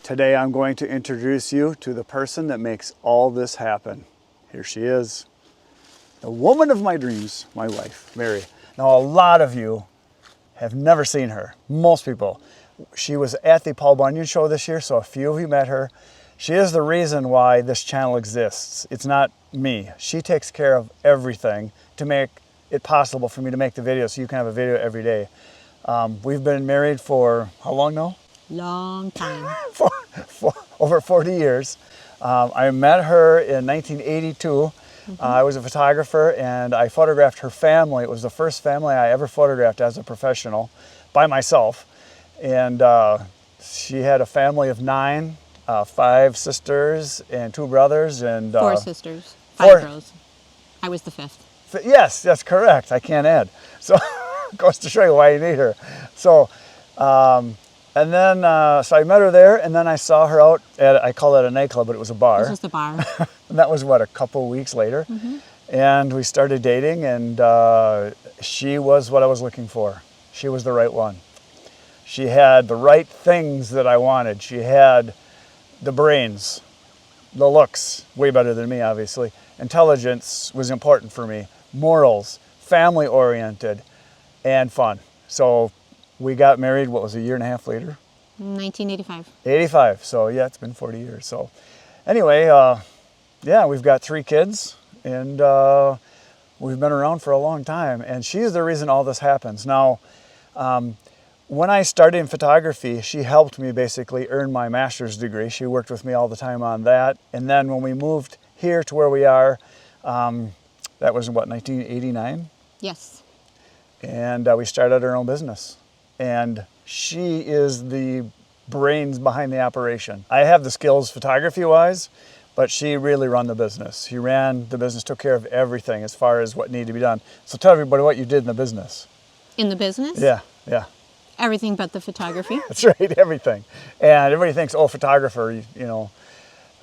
Today I'm going to introduce you to the person that makes all this happen. Here she is, the woman of my dreams, my wife, Mary. Now a lot of you have never seen her, most people. She was at the Paul Bunyan show this year, so a few of you met her. She is the reason why this channel exists. It's not me. She takes care of everything to make it possible for me to make the video so you can have a video every day. We've been married for how long now? Long time. for over 40 years. I met her in 1982. I was a photographer and I photographed her family. It was the first family I ever photographed as a professional by myself. And she had a family of 9, 5 sisters and 2 brothers. And 4 sisters, 5 girls. I was the 5th. Yes, that's correct. I can't add. So goes to show you why you need her. So, and then, so I met her there, and then I saw her out at, I call it a nightclub, but it was a bar. It was just a bar. And that was, what, a couple weeks later? And we started dating, and she was what I was looking for. She was the right one. She had the right things that I wanted. She had the brains, the looks, way better than me, obviously. Intelligence was important for me. Morals, family-oriented, and fun. So we got married, what was it, a year and a half later? 1985. 85, so yeah, it's been 40 years. So anyway, yeah, we've got 3 kids, and we've been around for a long time, and she's the reason all this happens. Now, when I started in photography, she helped me basically earn my master's degree. She worked with me all the time on that, and then when we moved here to where we are, that was in what, 1989? Yes. And we started our own business. And she is the brains behind the operation. I have the skills photography-wise, but she really ran the business. She ran the business, took care of everything as far as what needed to be done. So tell everybody what you did in the business. In the business? Yeah, yeah. Everything but the photography. That's right, everything. And everybody thinks, oh, photographer, you know,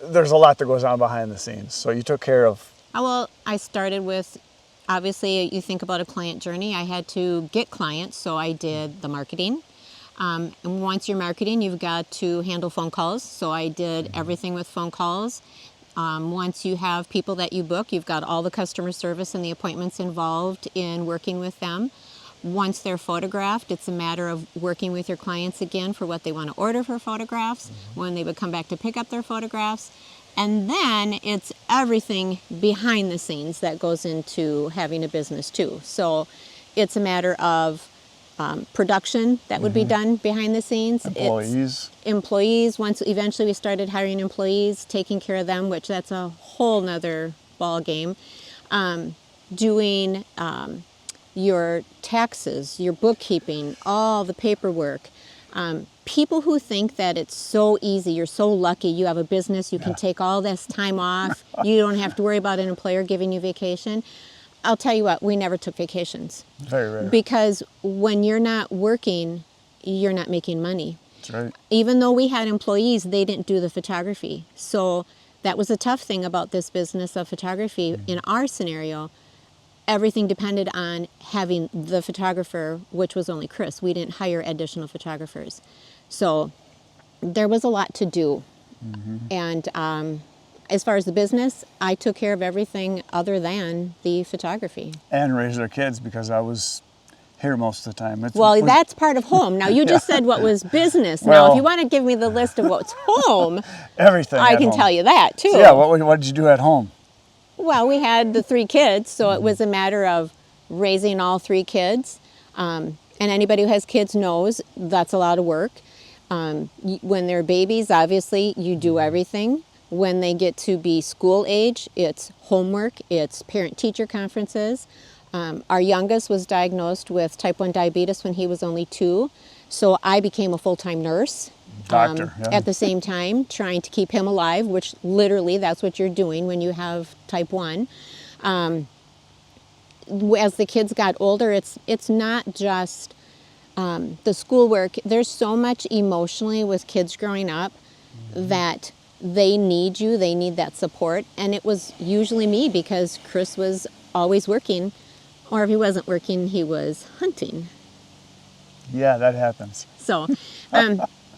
there's a lot that goes on behind the scenes. So you took care of... Well, I started with, obviously, you think about a client journey. I had to get clients, so I did the marketing. And once you're marketing, you've got to handle phone calls. So I did everything with phone calls. Once you have people that you book, you've got all the customer service and the appointments involved in working with them. Once they're photographed, it's a matter of working with your clients again for what they want to order for photographs, when they would come back to pick up their photographs. And then it's everything behind the scenes that goes into having a business too. So it's a matter of production that would be done behind the scenes. Employees. Employees. Once eventually we started hiring employees, taking care of them, which that's a whole nother ball game. Doing your taxes, your bookkeeping, all the paperwork. People who think that it's so easy, you're so lucky, you have a business, you can take all this time off, you don't have to worry about an employer giving you vacation. I'll tell you what, we never took vacations. Very rare. Because when you're not working, you're not making money. That's right. Even though we had employees, they didn't do the photography. So that was a tough thing about this business of photography. In our scenario, everything depended on having the photographer, which was only Chris. We didn't hire additional photographers. So there was a lot to do. And as far as the business, I took care of everything other than the photography. And raised our kids because I was here most of the time. Well, that's part of home. Now, you just said what was business. Now, if you want to give me the list of what's home, everything I can tell you that, too. So yeah, what did you do at home? Well, we had the 3 kids, so it was a matter of raising all 3 kids. And anybody who has kids knows that's a lot of work. When they're babies, obviously, you do everything. When they get to be school age, it's homework, it's parent-teacher conferences. Our youngest was diagnosed with type 1 diabetes when he was only 2, so I became a full-time nurse. Doctor, At the same time, trying to keep him alive, which literally that's what you're doing when you have type 1. As the kids got older, it's not just the schoolwork. There's so much emotionally with kids growing up that they need you, they need that support. And it was usually me because Chris was always working, or if he wasn't working, he was hunting. Yeah, that happens. So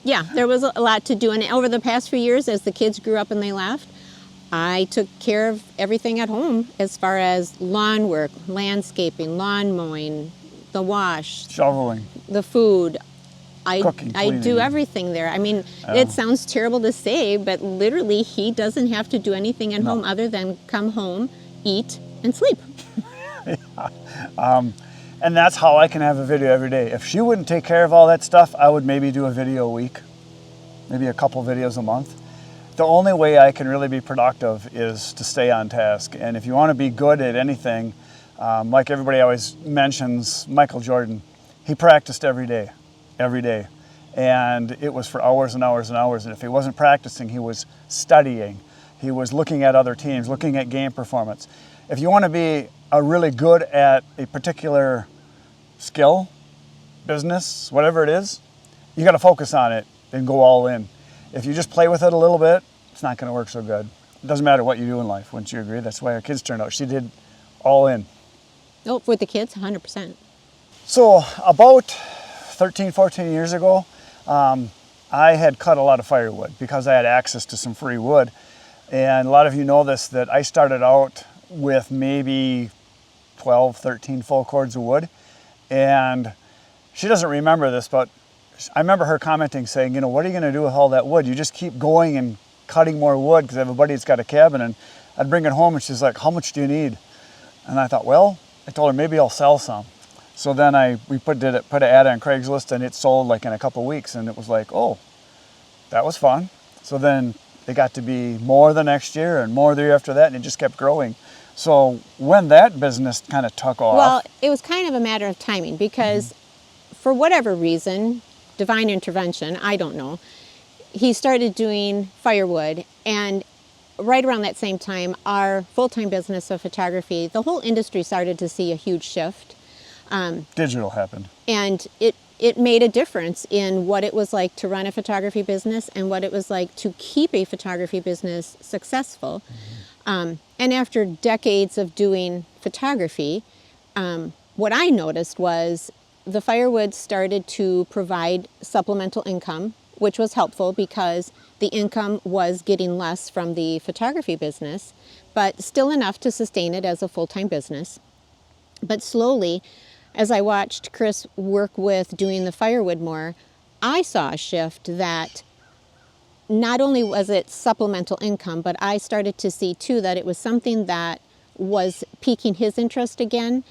Yeah, there was a lot to do. And over the past few years, as the kids grew up and they left, I took care of everything at home as far as lawn work, landscaping, lawn mowing, the wash, Shoveling, the food. cooking, I do cleaning. everything there. I mean, it sounds terrible to say, but literally he doesn't have to do anything at home other than come home, eat, and sleep. And that's how I can have a video every day. If she wouldn't take care of all that stuff, I would maybe do a video a week, maybe a couple videos a month. The only way I can really be productive is to stay on task. And if you want to be good at anything, like everybody always mentions, Michael Jordan, he practiced every day. And it was for hours and hours and hours. And if he wasn't practicing, he was studying. He was looking at other teams, looking at game performance. If you want to be really good at a particular skill, business, whatever it is, you got to focus on it and go all in. If you just play with it a little bit, it's not going to work so good. It doesn't matter what you do in life, wouldn't you agree? That's why our kids turned out. She did all in. Oh, with the kids, 100%. So about 13, 14 years ago, I had cut a lot of firewood because I had access to some free wood. And a lot of you know this, that I started out with maybe 12, 13 full cords of wood. And she doesn't remember this, but I remember her commenting saying, you know, what are you going to do with all that wood? You just keep going and cutting more wood, because I have a buddy that's got a cabin, and I'd bring it home and she's like, how much do you need? And I thought, well, I told her maybe I'll sell some. So then we put an ad on Craigslist, and it sold like in a couple of weeks, and it was like, oh, that was fun. So then it got to be more the next year and more the year after that, and it just kept growing. So when that business kind of took off. Well, it was kind of a matter of timing, because for whatever reason, divine intervention, I don't know, he started doing firewood, and right around that same time, our full-time business of photography, the whole industry started to see a huge shift. Digital happened. And it made a difference in what it was like to run a photography business and what it was like to keep a photography business successful. And after decades of doing photography, what I noticed was the firewood started to provide supplemental income, which was helpful because the income was getting less from the photography business, but still enough to sustain it as a full-time business. But slowly, as I watched Chris work with doing the firewood more, I saw a shift that not only was it supplemental income, but I started to see too that it was something that was piquing his interest again,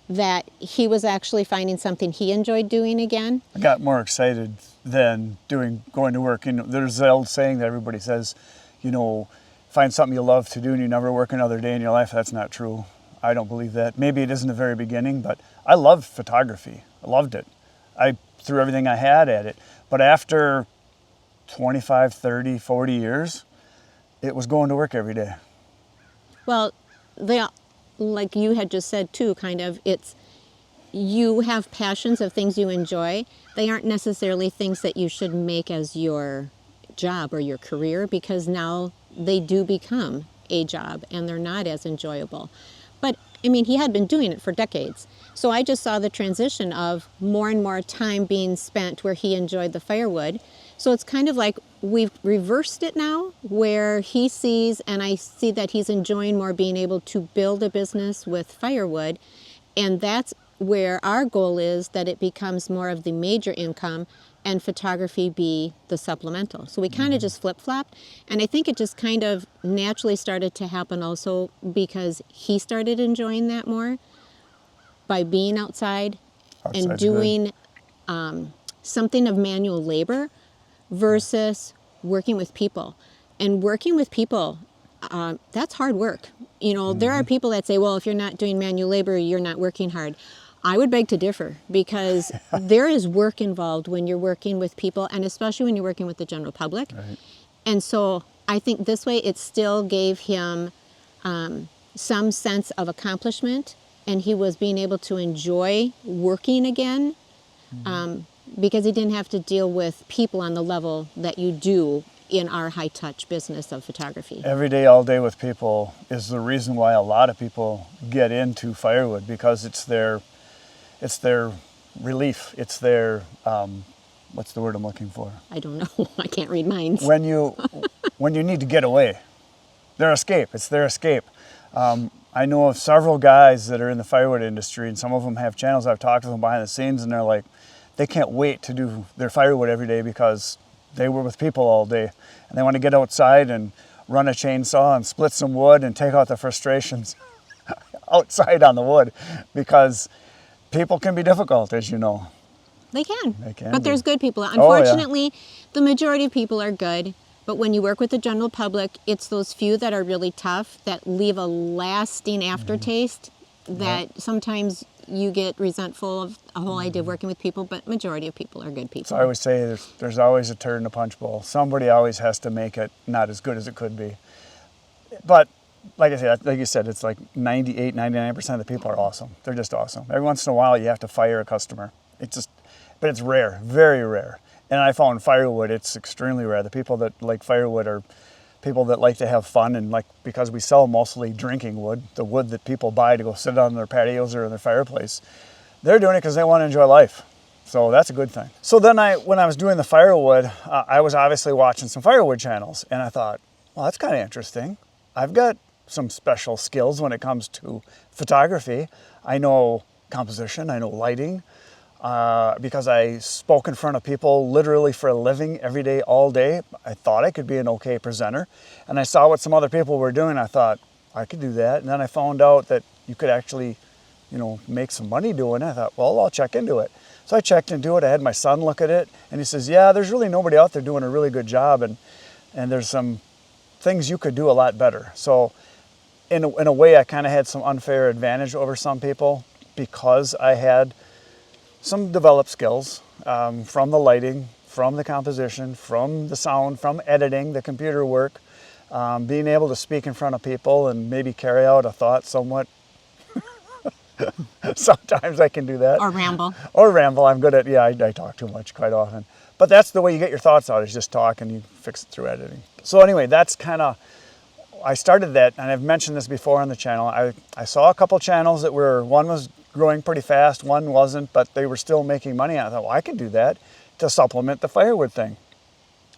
that he was actually finding something he enjoyed doing again. I got more excited than going to work. You know, there's the old saying that everybody says, you know, find something you love to do and you never work another day in your life. That's not true. I don't believe that. Maybe it is in the very beginning, but I loved photography. I loved it. I threw everything I had at it. But after 25, 30, 40 years, it was going to work every day. Well, like you had just said too, kind of, you have passions of things you enjoy. They aren't necessarily things that you should make as your job or your career, because now they do become a job and they're not as enjoyable. But I mean, he had been doing it for decades. So I just saw the transition of more and more time being spent where he enjoyed the firewood. So it's kind of like we've reversed it now, where he sees, and I see that he's enjoying more being able to build a business with firewood. And that's where our goal is, that it becomes more of the major income and photography be the supplemental. So we kind of just flip-flopped. And I think it just kind of naturally started to happen also because he started enjoying that more by being outside and doing something of manual labor versus working with people. And working with people, that's hard work. You know, there are people that say, well, if you're not doing manual labor, you're not working hard. I would beg to differ, because there is work involved when you're working with people, and especially when you're working with the general public. Right. And so I think this way it still gave him some sense of accomplishment, and he was being able to enjoy working again, because he didn't have to deal with people on the level that you do in our high-touch business of photography. Every day, all day with people is the reason why a lot of people get into firewood, because it's their relief. It's their what's the word I'm looking for? I don't know. I can't read minds. When you need to get away. Their escape. It's their escape. I know of several guys that are in the firewood industry, and some of them have channels. I've talked to them behind the scenes, and they're like, they can't wait to do their firewood every day because they were with people all day, and they want to get outside and run a chainsaw and split some wood and take out the frustrations outside on the wood, because people can be difficult, as you know. They can. Can but be. there's good people. Oh, yeah. Unfortunately, the majority of people are good. But when you work with the general public, it's those few that are really tough that leave a lasting aftertaste that sometimes you get resentful of the whole idea of working with people, but majority of people are good people. So I always say there's always a turd in the punch bowl. Somebody always has to make it not as good as it could be. But like you said, it's like 98, 99% of the people are awesome. They're just awesome. Every once in a while you have to fire a customer. But it's rare, very rare. And I found firewood, it's extremely rare. The people that like firewood are people that like to have fun, and like, because we sell mostly drinking wood, the wood that people buy to go sit on their patios or in their fireplace, they're doing it because they want to enjoy life. So that's a good thing. So then when I was doing the firewood, I was obviously watching some firewood channels, and I thought, well, that's kind of interesting. I've got some special skills when it comes to photography. I know composition, I know lighting, because I spoke in front of people literally for a living every day, all day. I thought I could be an okay presenter. And I saw what some other people were doing. I thought, I could do that. And then I found out that you could actually, make some money doing it. I thought, well, I'll check into it. So I checked into it. I had my son look at it, and he says, yeah, there's really nobody out there doing a really good job. And there's some things you could do a lot better. So in a way, I kind of had some unfair advantage over some people because I had some developed skills from the lighting, from the composition, from the sound, from editing, the computer work, being able to speak in front of people and maybe carry out a thought somewhat. Sometimes I can do that. Or ramble. I'm good at, I talk too much quite often. But that's the way you get your thoughts out, is just talk, and you fix it through editing. So anyway, that's kind of, I started that, and I've mentioned this before on the channel. I saw a couple channels that one was growing pretty fast, one wasn't, but they were still making money. I thought, well, I can do that to supplement the firewood thing.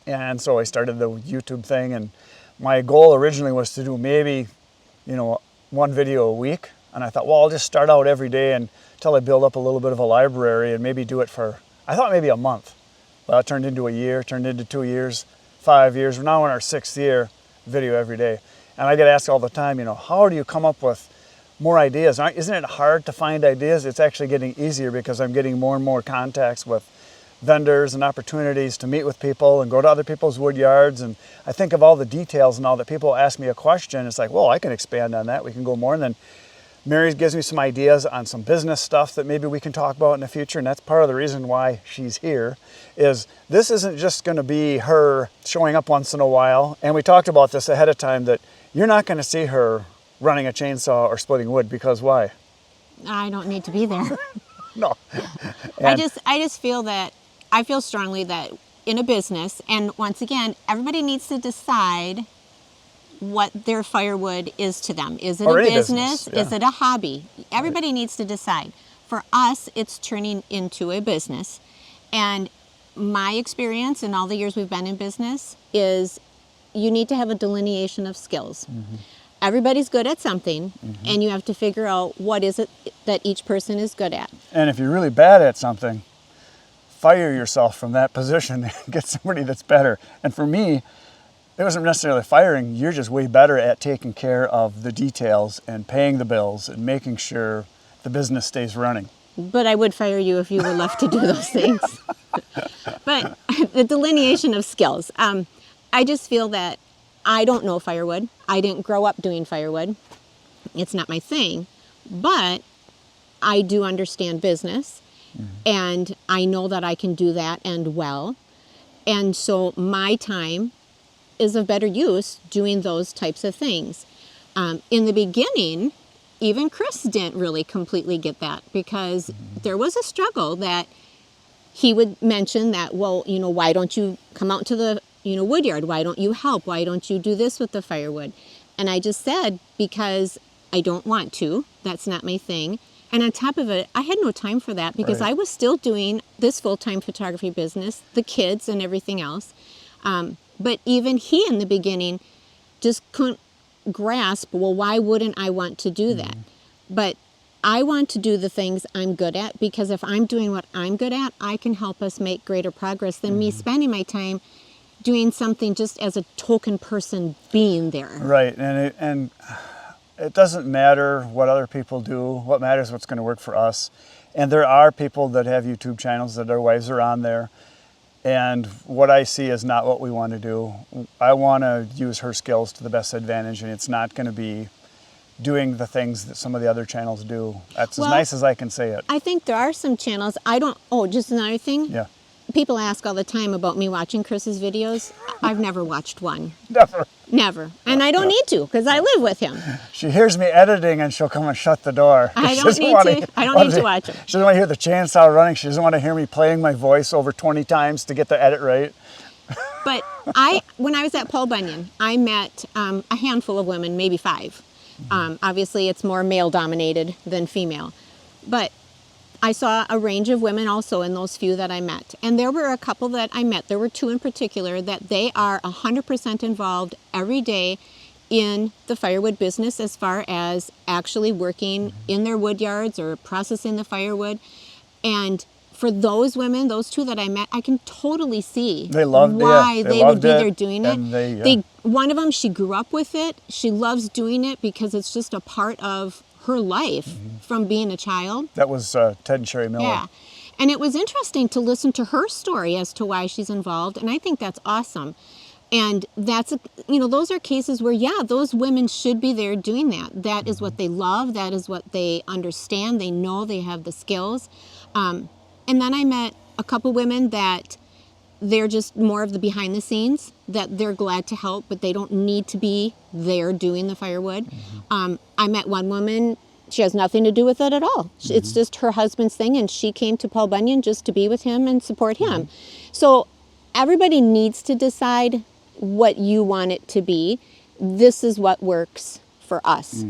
And so I started the YouTube thing, and my goal originally was to do maybe, one video a week. And I thought, well, I'll just start out every day until I build up a little bit of a library, and maybe do it for, I thought maybe a month. Well, it turned into a year, turned into 2 years, 5 years. We're now in our 6th year, video every day. And I get asked all the time, how do you come up with more ideas? Isn't it hard to find ideas? It's actually getting easier because I'm getting more and more contacts with vendors and opportunities to meet with people and go to other people's wood yards. And I think of all the details and all that. People ask me a question. It's like, well, I can expand on that. We can go more. And then Mary gives me some ideas on some business stuff that maybe we can talk about in the future. And that's part of the reason why she's here, is this isn't just going to be her showing up once in a while. And we talked about this ahead of time, that you're not going to see her running a chainsaw or splitting wood, because why? I don't need to be there. No. I just feel that, I feel strongly that in a business, and once again, everybody needs to decide what their firewood is to them. Is it a business? Yeah. Is it a hobby? Everybody needs to decide. For us, it's turning into a business. And my experience in all the years we've been in business is you need to have a delineation of skills. Mm-hmm. Everybody's good at something, and you have to figure out what is it that each person is good at. And if you're really bad at something, fire yourself from that position and get somebody that's better. And for me, it wasn't necessarily firing. You're just way better at taking care of the details and paying the bills and making sure the business stays running. But I would fire you if you were left to do those things. But the delineation of skills. I just feel that I don't know firewood. I didn't grow up doing firewood. It's not my thing. But I do understand business. And I know that I can do that and well. And so my time is of better use doing those types of things. In the beginning, even Chris didn't really completely get that, because there was a struggle that he would mention that, well, why don't you come out to the, Woodyard? Why don't you help? Why don't you do this with the firewood? And I just said, because I don't want to. That's not my thing. And on top of it, I had no time for that because Right. I was still doing this full-time photography business, the kids and everything else. But even he in the beginning just couldn't grasp, well, why wouldn't I want to do that? But I want to do the things I'm good at, because if I'm doing what I'm good at, I can help us make greater progress than me spending my time doing something just as a token person being there. Right, and it doesn't matter what other people do. What matters is what's going to work for us. And there are people that have YouTube channels that their wives are on there. And what I see is not what we want to do. I want to use her skills to the best advantage, and it's not going to be doing the things that some of the other channels do. That's Well, as nice as I can say it. I think there are some channels, just another thing. Yeah. People ask all the time about me watching Chris's videos. I've never watched one. Never. Never. And I don't need to, because I live with him. She hears me editing and she'll come and shut the door. I She don't doesn't need wanna- to. I don't need to watch 'em. She doesn't want to hear the chainsaw running. She doesn't want to hear me playing my voice over 20 times to get the edit right. But when I was at Paul Bunyan, I met a handful of women, maybe 5. Obviously, it's more male dominated than female. But I saw a range of women also in those few that I met. And there were a couple that I met. There were 2 in particular that they are 100% involved every day in the firewood business, as far as actually working in their wood yards or processing the firewood. And for those women, those 2 that I met, I can totally see They loved it, why yeah. They they would loved be it, there doing it. and One of them, she grew up with it. She loves doing it because it's just a part of her life from being a child. That was Ted and Sherry Miller. Yeah. And it was interesting to listen to her story as to why she's involved. And I think that's awesome. And those are cases where, yeah, those women should be there doing that. That is what they love. That is what they understand. They know they have the skills. And then I met a couple women that they're just more of the behind the scenes, that they're glad to help, but they don't need to be there doing the firewood. I met one woman, she has nothing to do with it at all. It's just her husband's thing, and she came to Paul Bunyan just to be with him and support him. So everybody needs to decide what you want it to be. This is what works for us.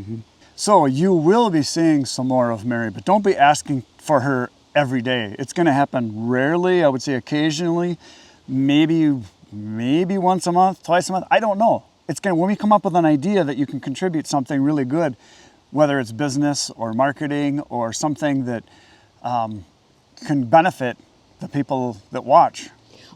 So you will be seeing some more of Mary, but don't be asking for her every day. It's going to happen rarely. I would say occasionally, maybe once a month, twice a month. I don't know. When we come up with an idea that you can contribute something really good, whether it's business or marketing or something that can benefit the people that watch,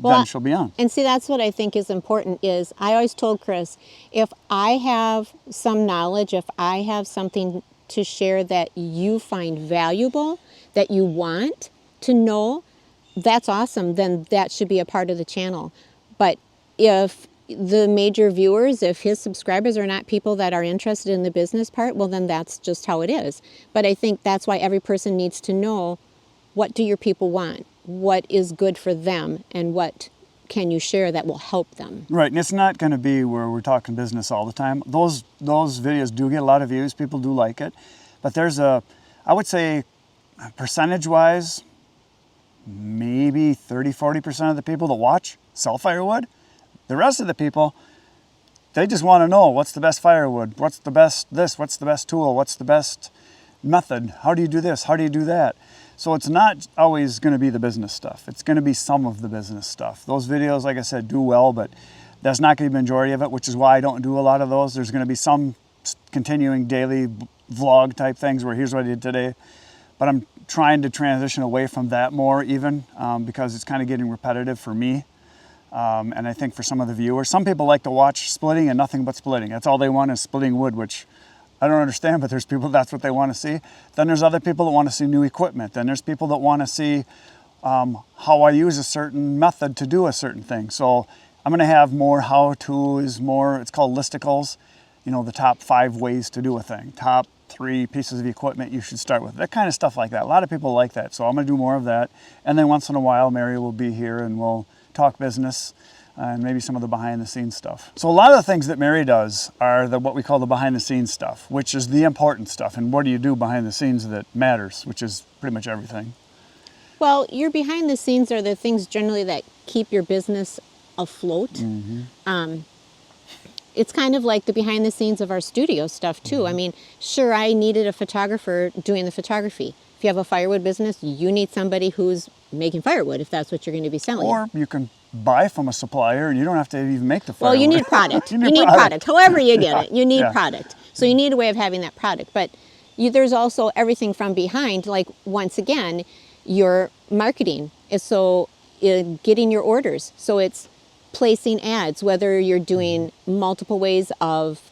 then she'll be on. And see, that's what I think is important. Is I always told Chris, if I have some knowledge, if I have something to share that you find valuable, that you want to know, that's awesome. Then that should be a part of the channel. But if the major viewers, if his subscribers are not people that are interested in the business part, well, then that's just how it is. But I think that's why every person needs to know, what do your people want? What is good for them? And what can you share that will help them? Right, and it's not going to be where we're talking business all the time. Those videos do get a lot of views. People do like it. But there's I would say, percentage-wise, maybe 30-40% of the people that watch sell firewood. The rest of the people, they just want to know, what's the best firewood? What's the best this? What's the best tool? What's the best method? How do you do this? How do you do that? So it's not always going to be the business stuff. It's going to be some of the business stuff. Those videos, like I said, do well, but that's not going to be the majority of it, which is why I don't do a lot of those. There's going to be some continuing daily vlog type things where here's what I did today. But I'm trying to transition away from that more even because it's kind of getting repetitive for me. And I think for some of the viewers, some people like to watch splitting and nothing but splitting. That's all they want is splitting wood, which I don't understand, but there's people that's what they want to see. Then there's other people that want to see new equipment. Then there's people that want to see how I use a certain method to do a certain thing. So I'm going to have more how-tos, it's called listicles, the top 5 ways to do a thing, top 3 pieces of equipment you should start with, that kind of stuff like that. A lot of people like that, so I'm going to do more of that. And then once in a while, Mary will be here and we'll talk business and maybe some of the behind-the-scenes stuff. So a lot of the things that Mary does are what we call the behind-the-scenes stuff, which is the important stuff. And what do you do behind the scenes that matters, which is pretty much everything. Well, your behind the scenes are the things generally that keep your business afloat. it's kind of like the behind the scenes of our studio stuff too. I mean, sure, I needed a photographer doing the photography. If you have a firewood business, you need somebody who's making firewood if that's what you're going to be selling. Or you can buy from a supplier and you don't have to even make the firewood. Well, you need product. you need product. However you get it, you need Yeah. product. So you need a way of having that product. But there's also everything from behind, like once again, your marketing is so getting your orders. So it's placing ads, whether you're doing multiple ways of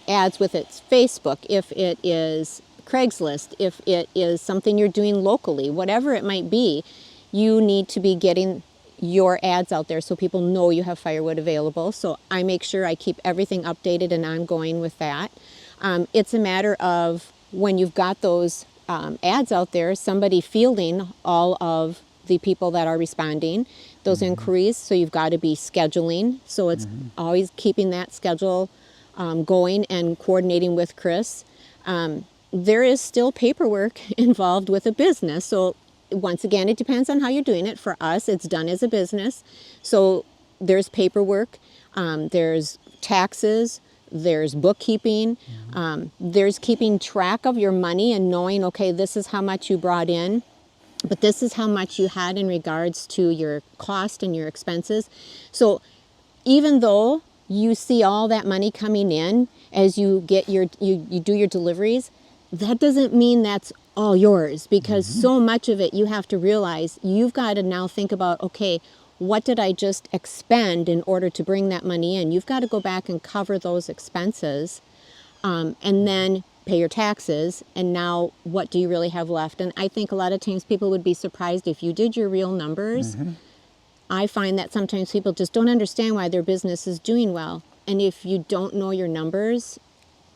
ads with its Facebook, if it is Craigslist, if it is something you're doing locally, whatever it might be, you need to be getting your ads out there so people know you have firewood available. So I make sure I keep everything updated and ongoing with that. It's a matter of when you've got those ads out there, somebody fielding all of the people that are responding, those inquiries. So you've got to be scheduling. So it's always keeping that schedule going and coordinating with Chris. There is still paperwork involved with a business. So once again, it depends on how you're doing it. For us, it's done as a business. So there's paperwork, there's taxes, there's bookkeeping, there's keeping track of your money and knowing, okay, this is how much you brought in, but this is how much you had in regards to your cost and your expenses. So even though you see all that money coming in as you get you do your deliveries, that doesn't mean that's all yours, because so much of it you have to realize you've got to now think about, okay, what did I just expend in order to bring that money in? You've got to go back and cover those expenses and then pay your taxes. And now what do you really have left? And I think a lot of times people would be surprised if you did your real numbers. I find that sometimes people just don't understand why their business is doing well. And if you don't know your numbers,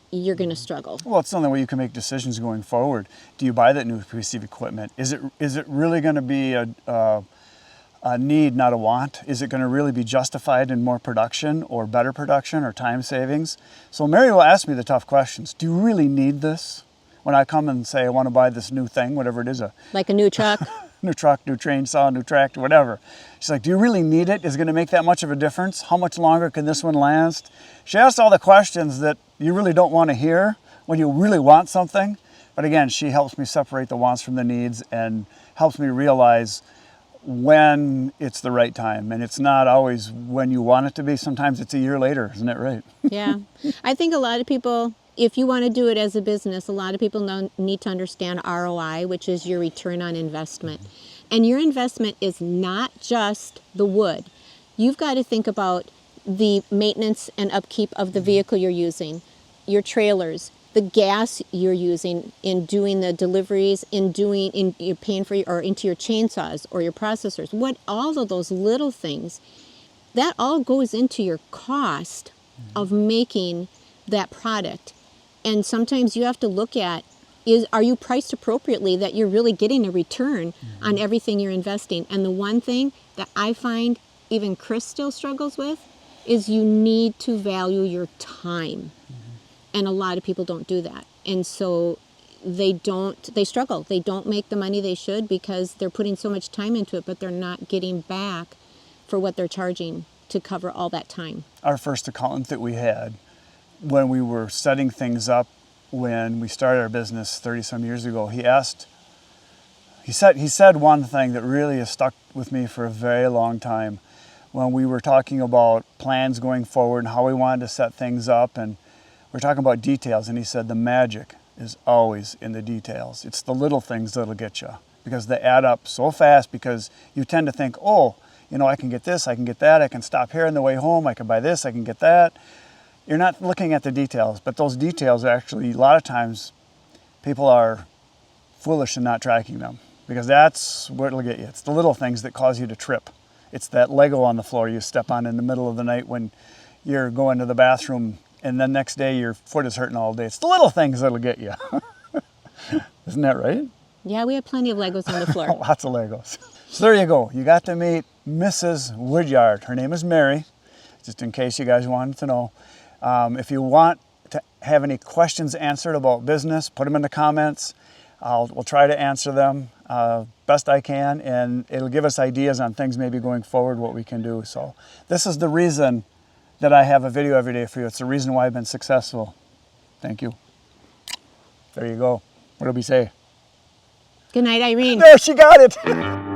you're going to struggle. Well, it's the only way you can make decisions going forward. Do you buy that new piece of equipment? Is it really going to be a need, not a want? Is it going to really be justified in more production or better production or time savings? So Mary will ask me the tough questions. Do you really need this? When I come and say I want to buy this new thing, whatever it is, Like a new truck? new truck, new chainsaw, new tractor, whatever. She's like, do you really need it? Is it going to make that much of a difference? How much longer can this one last? She asks all the questions that you really don't want to hear when you really want something. But again, she helps me separate the wants from the needs and helps me realize when it's the right time. And it's not always when you want it to be. Sometimes it's a year later, isn't it right? Yeah. I think a lot of people, if you want to do it as a business, a lot of people need to understand ROI, which is your return on investment. And your investment is not just the wood. You've got to think about the maintenance and upkeep of the vehicle you're using, your trailers, the gas you're using in doing the deliveries, you're paying for or into your chainsaws or your processors. All of those little things, that all goes into your cost of making that product. And sometimes you have to look at, are you priced appropriately that you're really getting a return on everything you're investing? And the one thing that I find even Chris still struggles with is you need to value your time. And a lot of people don't do that. And so they struggle. They don't make the money they should because they're putting so much time into it, but they're not getting back for what they're charging to cover all that time. Our first accountant that we had, when we were setting things up, when we started our business 30 some years ago, he said one thing that really has stuck with me for a very long time. When we were talking about plans going forward and how we wanted to set things up, and we're talking about details, and he said the magic is always in the details. It's the little things that'll get you, because they add up so fast, because you tend to think, oh, I can get this, I can get that, I can stop here on the way home, I can buy this, I can get that. You're not looking at the details, but those details are actually, a lot of times, people are foolish in not tracking them, because that's what it'll get you. It's the little things that cause you to trip. It's that Lego on the floor you step on in the middle of the night when you're going to the bathroom, and then next day your foot is hurting all day. It's the little things that'll get you. Isn't that right? Yeah, we have plenty of Legos on the floor. Lots of Legos. So there you go. You got to meet Mrs. Woodyard. Her name is Mary, just in case you guys wanted to know. If you want to have any questions answered about business, put them in the comments. We'll try to answer them best I can, and it'll give us ideas on things maybe going forward, what we can do. So this is the reason that I have a video every day for you. It's the reason why I've been successful. Thank you. There you go. What did we say? Good night, Irene. There, she got it.